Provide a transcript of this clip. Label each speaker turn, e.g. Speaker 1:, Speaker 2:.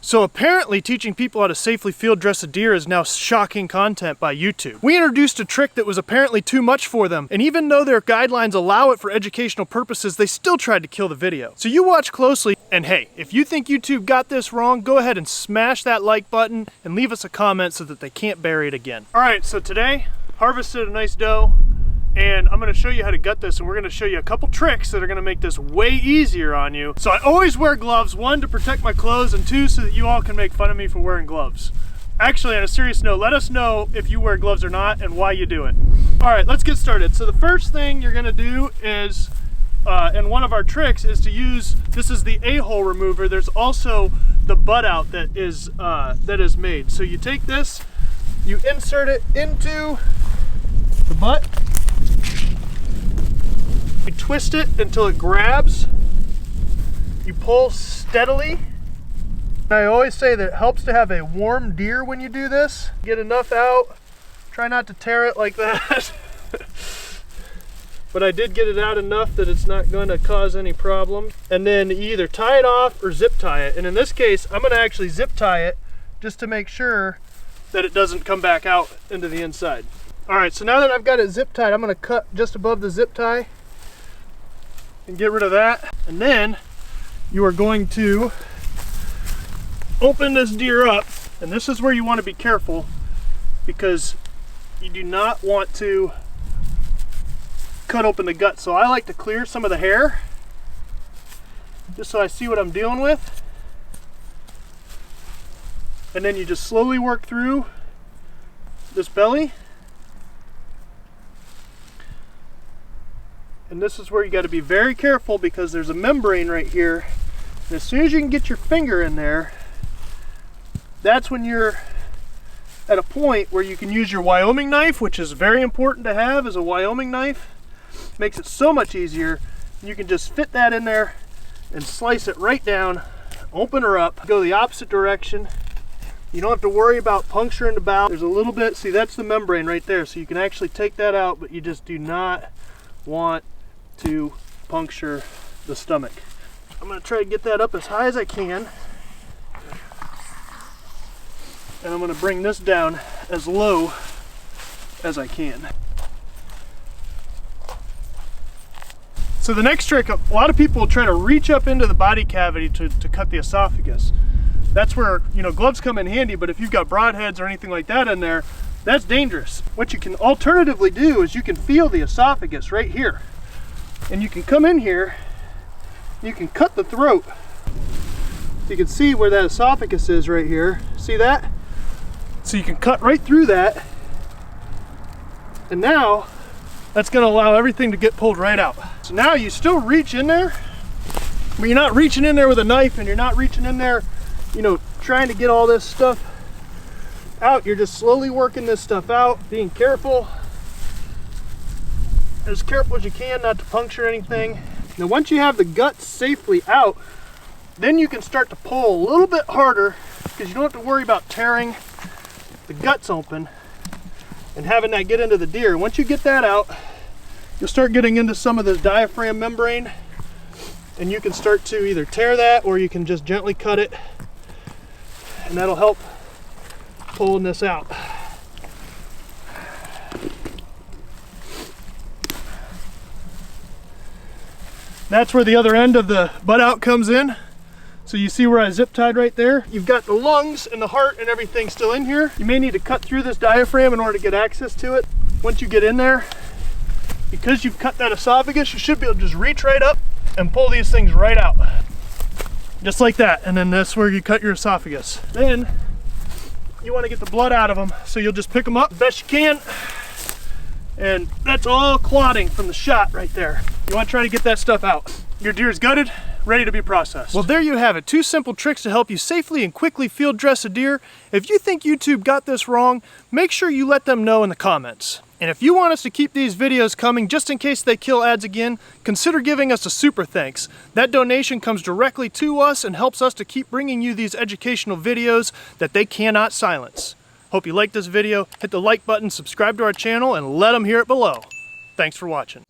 Speaker 1: So apparently teaching people how to safely field dress a deer is now shocking content by YouTube. We introduced a trick that was apparently too much for them, and even though their guidelines allow it for educational purposes, they still tried to kill the video. So you watch closely, and hey, if you think YouTube got this wrong, go ahead and smash that like button and leave us a comment so that they can't bury it again. All right, so today, harvested a nice doe, and I'm gonna show you how to gut this, and we're gonna show you a couple tricks that are gonna make this way easier on you. So I always wear gloves, one, to protect my clothes, and two, so that you all can make fun of me for wearing gloves. Actually, on a serious note, let us know if you wear gloves or not and why you do it. All right, let's get started. So the first thing you're gonna do is, and one of our tricks is to use, this is the a-hole remover. There's also the butt out that is made. So you take this, you insert it into the butt, you twist it until it grabs, you pull steadily. I always say that it helps to have a warm deer when you do this. Get enough out, try not to tear it like that. But I did get it out enough that it's not going to cause any problem. And then you either tie it off or zip tie it. And in this case, I'm going to actually zip tie it just to make sure that it doesn't come back out into the inside. All right, so now that I've got it zip tied, I'm going to cut just above the zip tie and get rid of that. And then you are going to open this deer up, and this is where you want to be careful, because you do not want to cut open the gut. So I like to clear some of the hair just so I see what I'm dealing with, and then you just slowly work through this belly. And this is where you got to be very careful, because there's a membrane right here. And as soon as you can get your finger in there, that's when you're at a point where you can use your Wyoming knife, which is very important to have, as a Wyoming knife. Makes it so much easier. You can just fit that in there and slice it right down, open her up, go the opposite direction. You don't have to worry about puncturing the bowel. There's a little bit, see, that's the membrane right there, so you can actually take that out, but you just do not want to puncture the stomach. I'm going to try to get that up as high as I can, and I'm going to bring this down as low as I can. So the next trick, a lot of people will try to reach up into the body cavity to cut the esophagus. That's where, you know, gloves come in handy, but if you've got broadheads or anything like that in there, that's dangerous. What you can alternatively do is you can feel the esophagus right here. And you can come in here, you can cut the throat. You can see where that esophagus is right here. See that? So you can cut right through that. And now, that's gonna allow everything to get pulled right out. So now you still reach in there, but you're not reaching in there with a knife, and you're not reaching in there, you know, trying to get all this stuff out. You're just slowly working this stuff out, being careful, as careful as you can not to puncture anything. Now once you have the guts safely out, then you can start to pull a little bit harder, because you don't have to worry about tearing the guts open and having that get into the deer. Once you get that out, you'll start getting into some of this diaphragm membrane, and you can start to either tear that, or you can just gently cut it, and that'll help pulling this out. That's where the other end of the butt out comes in. So you see where I zip tied right there? You've got the lungs and the heart and everything still in here. You may need to cut through this diaphragm in order to get access to it. Once you get in there, because you've cut that esophagus, you should be able to just reach right up and pull these things right out. Just like that. And then that's where you cut your esophagus. Then you want to get the blood out of them, so you'll just pick them up the best you can. And that's all clotting from the shot right there. You want to try to get that stuff out. Your deer is gutted, ready to be processed. Well, there you have it. 2 simple tricks to help you safely and quickly field dress a deer. If you think YouTube got this wrong, make sure you let them know in the comments. And if you want us to keep these videos coming just in case they kill ads again, consider giving us a super thanks. That donation comes directly to us and helps us to keep bringing you these educational videos that they cannot silence. Hope you liked this video. Hit the like button, subscribe to our channel, and let them hear it below. Thanks for watching.